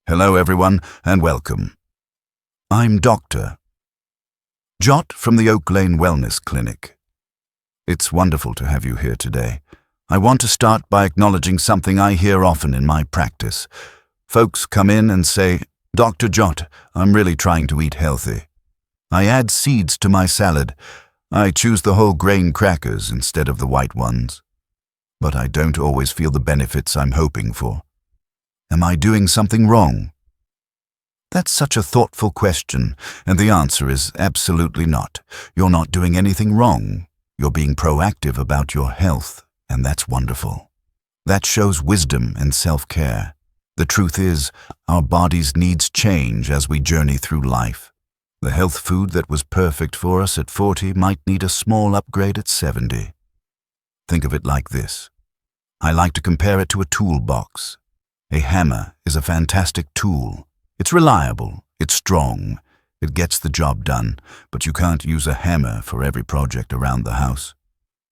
Hello everyone and welcome. I'm Dr. Jot from the Oak Lane Wellness Clinic. It's wonderful to have you here today. I want to start by acknowledging something I hear often in my practice. Folks come in and say, "Dr. Jot, I'm really trying to eat healthy. I add seeds to my salad. I choose the whole grain crackers instead of the white ones. But I don't always feel the benefits I'm hoping for. Am I doing something wrong?" That's such a thoughtful question, and the answer is absolutely not. You're not doing anything wrong. You're being proactive about your health, and that's wonderful. That shows wisdom and self-care. The truth is, our bodies' needs change as we journey through life. The health food that was perfect for us at 40 might need a small upgrade at 70. Think of it like this. I like to compare it to a toolbox. A hammer is a fantastic tool. It's reliable, it's strong, it gets the job done, but you can't use a hammer for every project around the house.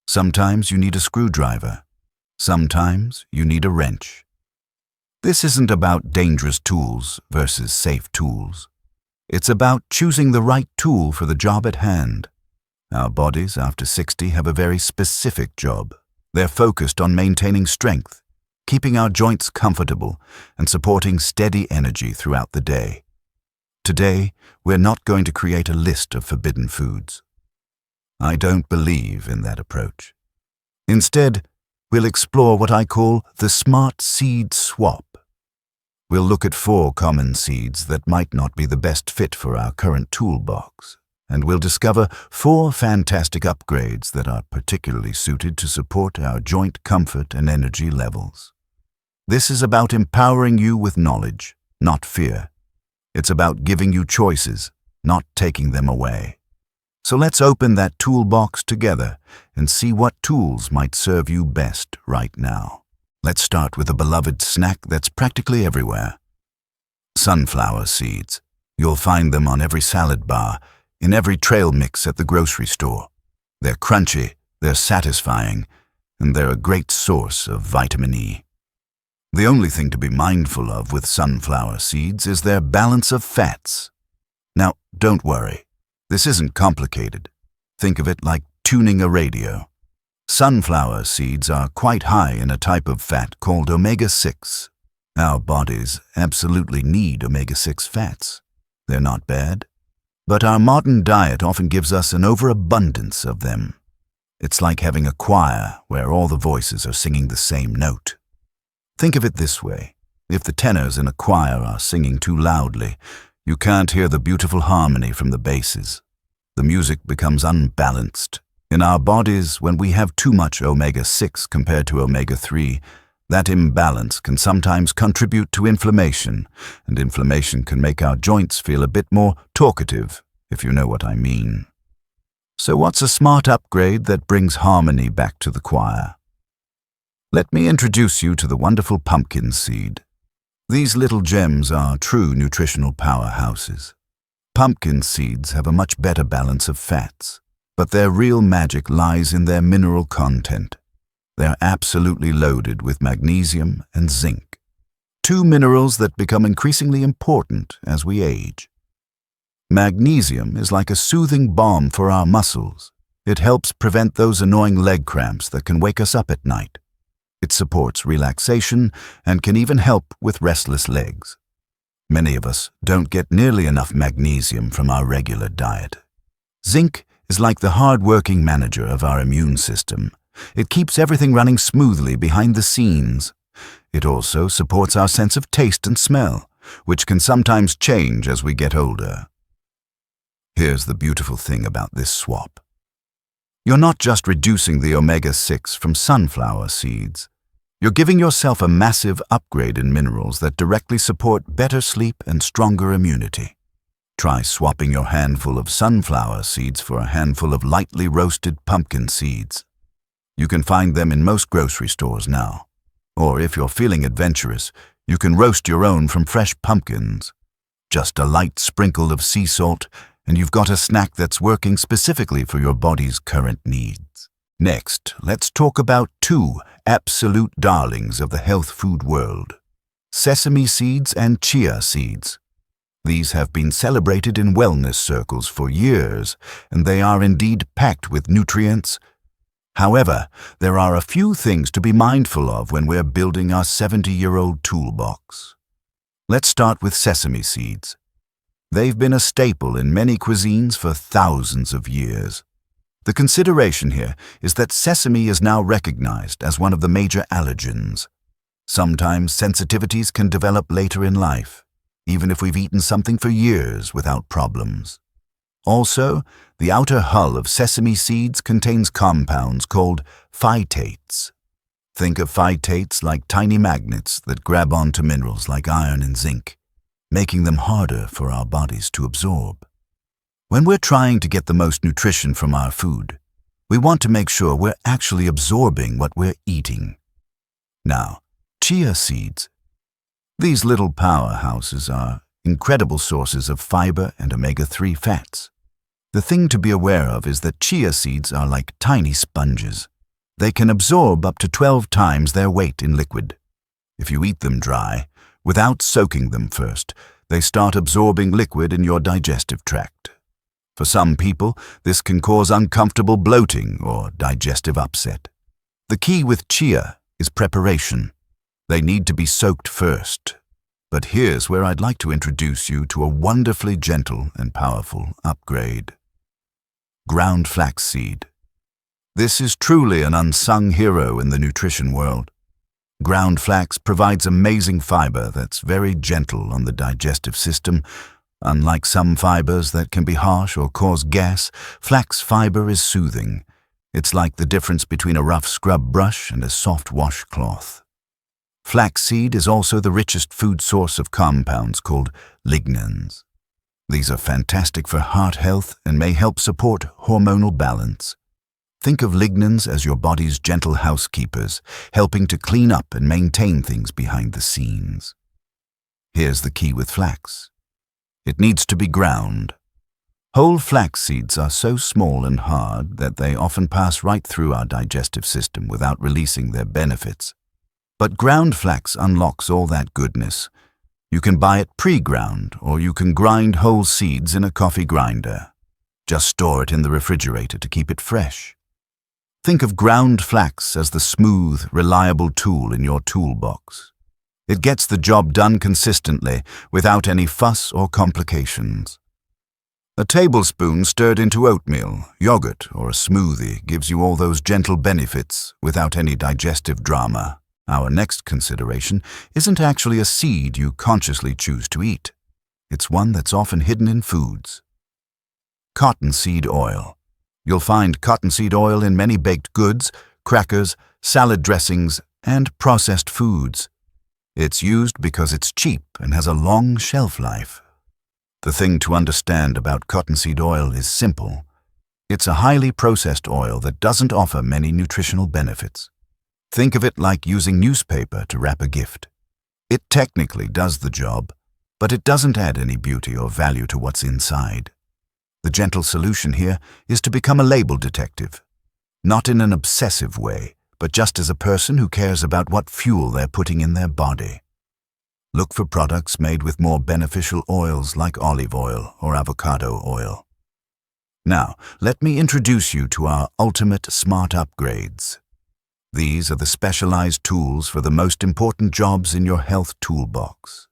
Sometimes you need a screwdriver. Sometimes you need a wrench. This isn't about dangerous tools versus safe tools. It's about choosing the right tool for the job at hand. Our bodies after 60 have a very specific job. They're focused on maintaining strength, keeping our joints comfortable, and supporting steady energy throughout the day. Today, we're not going to create a list of forbidden foods. I don't believe in that approach. Instead, we'll explore what I call the smart seed swap. We'll look at 4 common seeds that might not be the best fit for our current toolbox, and we'll discover 4 fantastic upgrades that are particularly suited to support our joint comfort and energy levels. This is about empowering you with knowledge, not fear. It's about giving you choices, not taking them away. So let's open that toolbox together and see what tools might serve you best right now. Let's start with a beloved snack that's practically everywhere. Sunflower seeds. You'll find them on every salad bar, in every trail mix at the grocery store. They're crunchy, they're satisfying, and they're a great source of vitamin E. The only thing to be mindful of with sunflower seeds is their balance of fats. Now, don't worry. This isn't complicated. Think of it like tuning a radio. Sunflower seeds are quite high in a type of fat called omega-6. Our bodies absolutely need omega-6 fats. They're not bad. But our modern diet often gives us an overabundance of them. It's like having a choir where all the voices are singing the same note. Think of it this way. If the tenors in a choir are singing too loudly, you can't hear the beautiful harmony from the basses. The music becomes unbalanced. In our bodies, when we have too much omega-6 compared to omega-3, that imbalance can sometimes contribute to inflammation, and inflammation can make our joints feel a bit more talkative, if you know what I mean. So what's a smart upgrade that brings harmony back to the choir? Let me introduce you to the wonderful pumpkin seed. These little gems are true nutritional powerhouses. Pumpkin seeds have a much better balance of fats, but their real magic lies in their mineral content. They're absolutely loaded with magnesium and zinc, 2 minerals that become increasingly important as we age. Magnesium is like a soothing balm for our muscles. It helps prevent those annoying leg cramps that can wake us up at night. It supports relaxation and can even help with restless legs. Many of us don't get nearly enough magnesium from our regular diet. Zinc is like the hard-working manager of our immune system. It keeps everything running smoothly behind the scenes. It also supports our sense of taste and smell, which can sometimes change as we get older. Here's the beautiful thing about this swap. You're not just reducing the omega-6 from sunflower seeds. You're giving yourself a massive upgrade in minerals that directly support better sleep and stronger immunity. Try swapping your handful of sunflower seeds for a handful of lightly roasted pumpkin seeds. You can find them in most grocery stores now. Or if you're feeling adventurous, you can roast your own from fresh pumpkins. Just a light sprinkle of sea salt, and you've got a snack that's working specifically for your body's current needs. Next, let's talk about 2 absolute darlings of the health food world: sesame seeds and chia seeds. These have been celebrated in wellness circles for years, and they are indeed packed with nutrients. However, there are a few things to be mindful of when we're building our 70-year-old toolbox. Let's start with sesame seeds. They've been a staple in many cuisines for thousands of years. The consideration here is that sesame is now recognized as one of the major allergens. Sometimes sensitivities can develop later in life, even if we've eaten something for years without problems. Also, the outer hull of sesame seeds contains compounds called phytates. Think of phytates like tiny magnets that grab onto minerals like iron and zinc, making them harder for our bodies to absorb. When we're trying to get the most nutrition from our food, we want to make sure we're actually absorbing what we're eating. Now, chia seeds. These little powerhouses are incredible sources of fiber and omega-3 fats. The thing to be aware of is that chia seeds are like tiny sponges. They can absorb up to 12 times their weight in liquid. If you eat them dry, without soaking them first, they start absorbing liquid in your digestive tract. For some people, this can cause uncomfortable bloating or digestive upset. The key with chia is preparation. They need to be soaked first. But here's where I'd like to introduce you to a wonderfully gentle and powerful upgrade. Ground flaxseed. This is truly an unsung hero in the nutrition world. Ground flax provides amazing fiber that's very gentle on the digestive system. Unlike some fibers that can be harsh or cause gas, flax fiber is soothing. It's like the difference between a rough scrub brush and a soft washcloth. Flaxseed is also the richest food source of compounds called lignans. These are fantastic for heart health and may help support hormonal balance. Think of lignans as your body's gentle housekeepers, helping to clean up and maintain things behind the scenes. Here's the key with flax. It needs to be ground. Whole flax seeds are so small and hard that they often pass right through our digestive system without releasing their benefits. But ground flax unlocks all that goodness. You can buy it pre-ground, or you can grind whole seeds in a coffee grinder. Just store it in the refrigerator to keep it fresh. Think of ground flax as the smooth, reliable tool in your toolbox. It gets the job done consistently, without any fuss or complications. A tablespoon stirred into oatmeal, yogurt, or a smoothie gives you all those gentle benefits without any digestive drama. Our next consideration isn't actually a seed you consciously choose to eat. It's one that's often hidden in foods. Cottonseed oil. You'll find cottonseed oil in many baked goods, crackers, salad dressings, and processed foods. It's used because it's cheap and has a long shelf life. The thing to understand about cottonseed oil is simple. It's a highly processed oil that doesn't offer many nutritional benefits. Think of it like using newspaper to wrap a gift. It technically does the job, but it doesn't add any beauty or value to what's inside. The gentle solution here is to become a label detective. Not in an obsessive way, but just as a person who cares about what fuel they're putting in their body. Look for products made with more beneficial oils like olive oil or avocado oil. Now, let me introduce you to our ultimate smart upgrades. These are the specialized tools for the most important jobs in your health toolbox.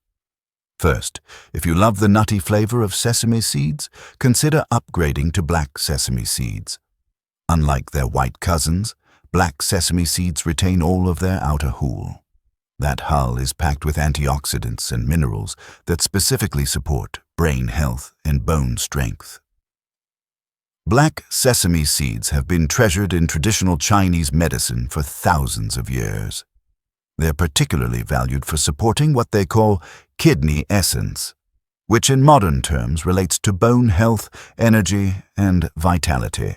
First, if you love the nutty flavor of sesame seeds, consider upgrading to black sesame seeds. Unlike their white cousins, black sesame seeds retain all of their outer hull. That hull is packed with antioxidants and minerals that specifically support brain health and bone strength. Black sesame seeds have been treasured in traditional Chinese medicine for thousands of years. They're particularly valued for supporting what they call kidney essence, which in modern terms relates to bone health, energy, and vitality.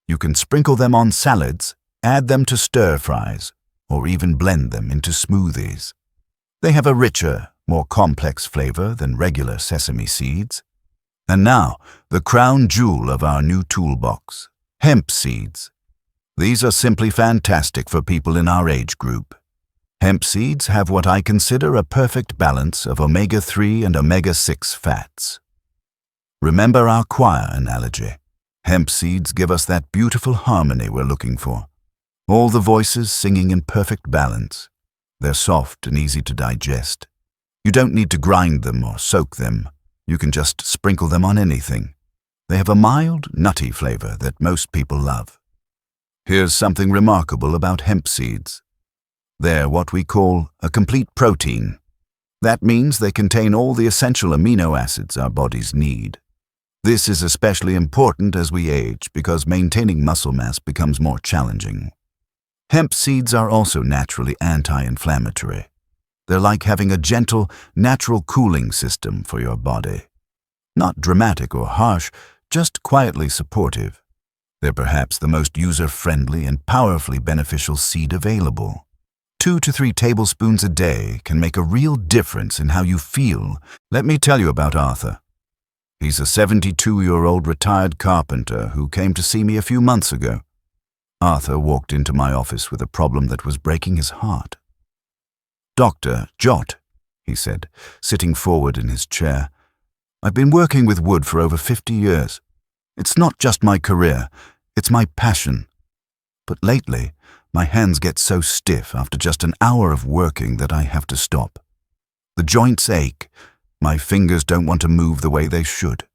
You can sprinkle them on salads, add them to stir-fries, or even blend them into smoothies. They have a richer, more complex flavor than regular sesame seeds. And now, the crown jewel of our new toolbox, hemp seeds. These are simply fantastic for people in our age group. Hemp seeds have what I consider a perfect balance of omega-3 and omega-6 fats. Remember our choir analogy. Hemp seeds give us that beautiful harmony we're looking for. All the voices singing in perfect balance. They're soft and easy to digest. You don't need to grind them or soak them. You can just sprinkle them on anything. They have a mild, nutty flavor that most people love. Here's something remarkable about hemp seeds. They're what we call a complete protein. That means they contain all the essential amino acids our bodies need. This is especially important as we age because maintaining muscle mass becomes more challenging. Hemp seeds are also naturally anti-inflammatory. They're like having a gentle, natural cooling system for your body. Not dramatic or harsh, just quietly supportive. They're perhaps the most user-friendly and powerfully beneficial seed available. 2 to 3 tablespoons a day can make a real difference in how you feel. Let me tell you about Arthur. He's a 72-year-old retired carpenter who came to see me a few months ago. Arthur walked into my office with a problem that was breaking his heart. "Dr. Jot," he said, sitting forward in his chair, "I've been working with wood for over 50 years. It's not just my career, it's my passion. But lately, my hands get so stiff after just an hour of working that I have to stop. The joints ache. My fingers don't want to move the way they should."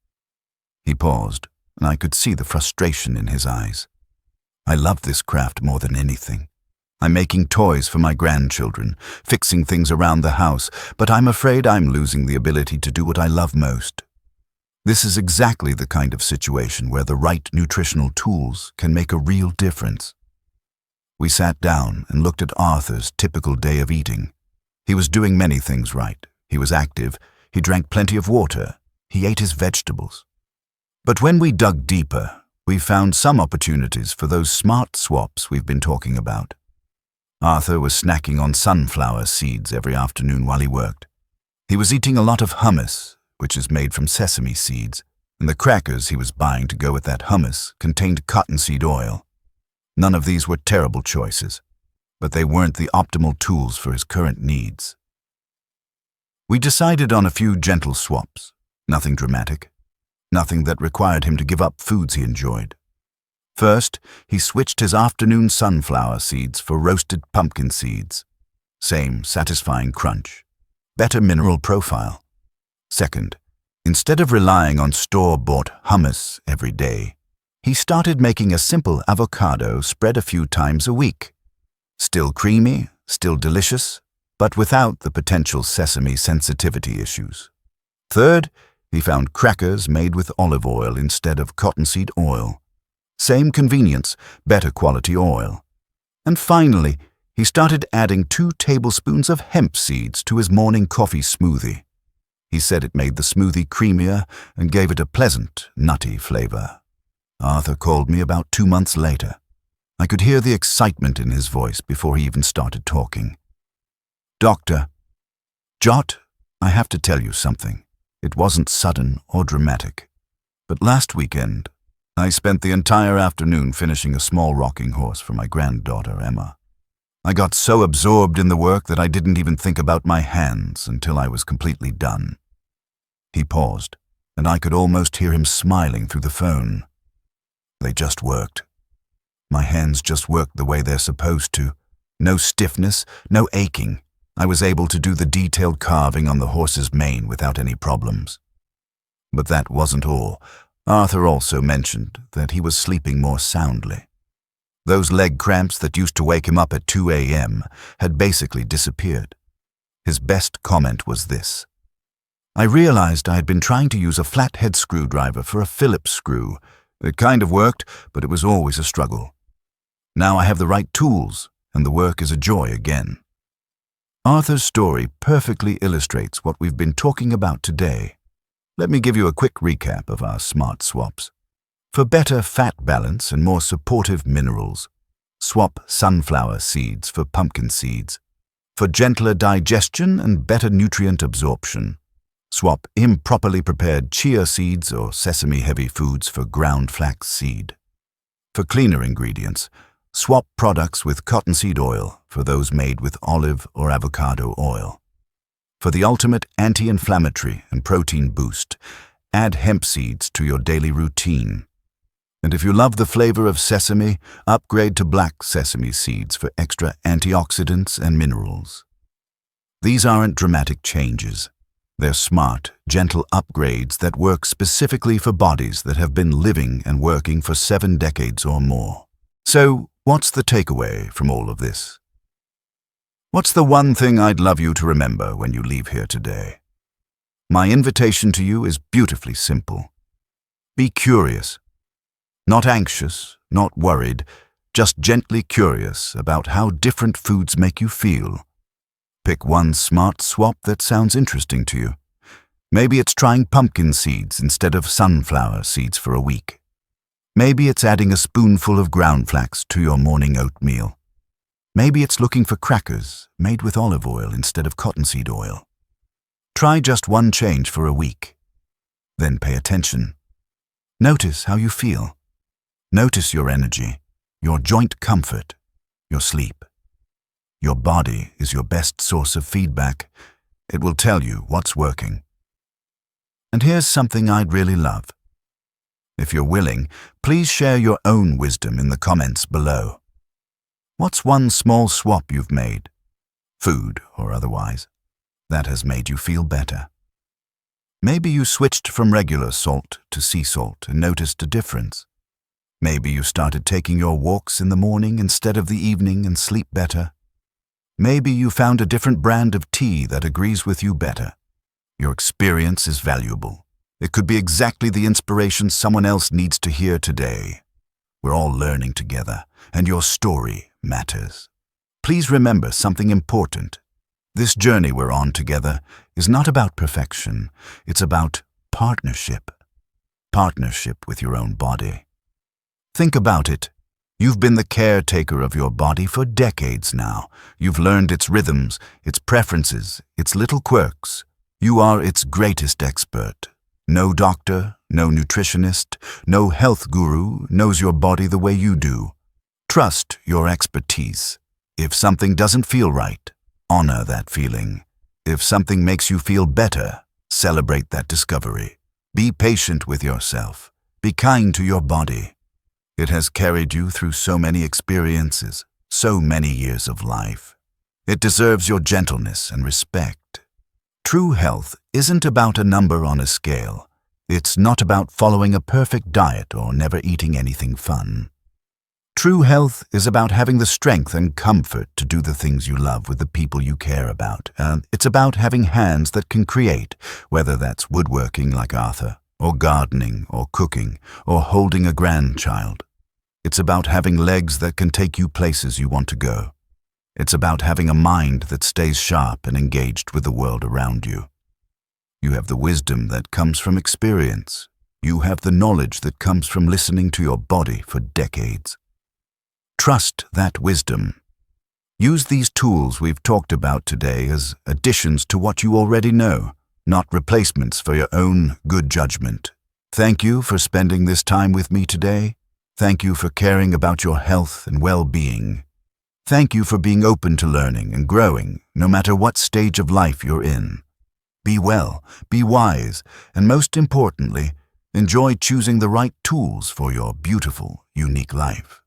He paused, and I could see the frustration in his eyes. I love this craft more than anything. I'm making toys for my grandchildren, fixing things around the house, but I'm afraid I'm losing the ability to do what I love most. This is exactly the kind of situation where the right nutritional tools can make a real difference. We sat down and looked at Arthur's typical day of eating. He was doing many things right. He was active. He drank plenty of water. He ate his vegetables. But when we dug deeper, we found some opportunities for those smart swaps we've been talking about. Arthur was snacking on sunflower seeds every afternoon while he worked. He was eating a lot of hummus, which is made from sesame seeds, and the crackers he was buying to go with that hummus contained cottonseed oil. None of these were terrible choices, but they weren't the optimal tools for his current needs. We decided on a few gentle swaps, nothing dramatic, nothing that required him to give up foods he enjoyed. First, he switched his afternoon sunflower seeds for roasted pumpkin seeds. Same satisfying crunch, better mineral profile. Second, instead of relying on store-bought hummus every day, he started making a simple avocado spread a few times a week. Still creamy, still delicious, but without the potential sesame sensitivity issues. Third, he found crackers made with olive oil instead of cottonseed oil. Same convenience, better quality oil. And finally, he started adding 2 tablespoons of hemp seeds to his morning coffee smoothie. He said it made the smoothie creamier and gave it a pleasant, nutty flavor. Arthur called me about 2 months later. I could hear the excitement in his voice before he even started talking. "Doctor, Jot, I have to tell you something. It wasn't sudden or dramatic. But last weekend, I spent the entire afternoon finishing a small rocking horse for my granddaughter, Emma. I got so absorbed in the work that I didn't even think about my hands until I was completely done." He paused, and I could almost hear him smiling through the phone. They just worked. My hands just worked the way they're supposed to. No stiffness, no aching. I was able to do the detailed carving on the horse's mane without any problems. But that wasn't all. Arthur also mentioned that he was sleeping more soundly. Those leg cramps that used to wake him up at 2 a.m. had basically disappeared. His best comment was this: "I realized I had been trying to use a flathead screwdriver for a Phillips screw. It kind of worked, but it was always a struggle. Now I have the right tools, and the work is a joy again." Arthur's story perfectly illustrates what we've been talking about today. Let me give you a quick recap of our smart swaps. For better fat balance and more supportive minerals, swap sunflower seeds for pumpkin seeds. For gentler digestion and better nutrient absorption, swap improperly prepared chia seeds or sesame-heavy foods for ground flax seed. For cleaner ingredients, Swap products with cottonseed oil for those made with olive or avocado oil. For the ultimate anti-inflammatory and protein boost, add hemp seeds to your daily routine. And if you love the flavor of sesame, upgrade to black sesame seeds for extra antioxidants and minerals. These aren't dramatic changes. They're smart, gentle upgrades that work specifically for bodies that have been living and working for 7 decades or more. So, what's the takeaway from all of this? What's the one thing I'd love you to remember when you leave here today? My invitation to you is beautifully simple. Be curious. Not anxious, not worried, just gently curious about how different foods make you feel. Pick one smart swap that sounds interesting to you. Maybe it's trying pumpkin seeds instead of sunflower seeds for a week. Maybe it's adding a spoonful of ground flax to your morning oatmeal. Maybe it's looking for crackers made with olive oil instead of cottonseed oil. Try just one change for a week. Then pay attention. Notice how you feel. Notice your energy, your joint comfort, your sleep. Your body is your best source of feedback. It will tell you what's working. And here's something I'd really love. If you're willing, please share your own wisdom in the comments below. What's one small swap you've made, food or otherwise, that has made you feel better? Maybe you switched from regular salt to sea salt and noticed a difference. Maybe you started taking your walks in the morning instead of the evening and sleep better. Maybe you found a different brand of tea that agrees with you better. Your experience is valuable. It could be exactly the inspiration someone else needs to hear today. We're all learning together, and your story matters. Please remember something important. This journey we're on together is not about perfection. It's about partnership. Partnership with your own body. Think about it. You've been the caretaker of your body for decades now. You've learned its rhythms, its preferences, its little quirks. You are its greatest expert. No doctor, no nutritionist, no health guru knows your body the way you do. Trust your expertise. If something doesn't feel right, honor that feeling. If something makes you feel better, celebrate that discovery. Be patient with yourself. Be kind to your body. It has carried you through so many experiences, so many years of life. It deserves your gentleness and respect. True health isn't about a number on a scale. It's not about following a perfect diet or never eating anything fun. True health is about having the strength and comfort to do the things you love with the people you care about. And it's about having hands that can create, whether that's woodworking like Arthur, or gardening, or cooking, or holding a grandchild. It's about having legs that can take you places you want to go. It's about having a mind that stays sharp and engaged with the world around you. You have the wisdom that comes from experience. You have the knowledge that comes from listening to your body for decades. Trust that wisdom. Use these tools we've talked about today as additions to what you already know, not replacements for your own good judgment. Thank you for spending this time with me today. Thank you for caring about your health and well-being. Thank you for being open to learning and growing, no matter what stage of life you're in. Be well, be wise, and most importantly, enjoy choosing the right tools for your beautiful, unique life.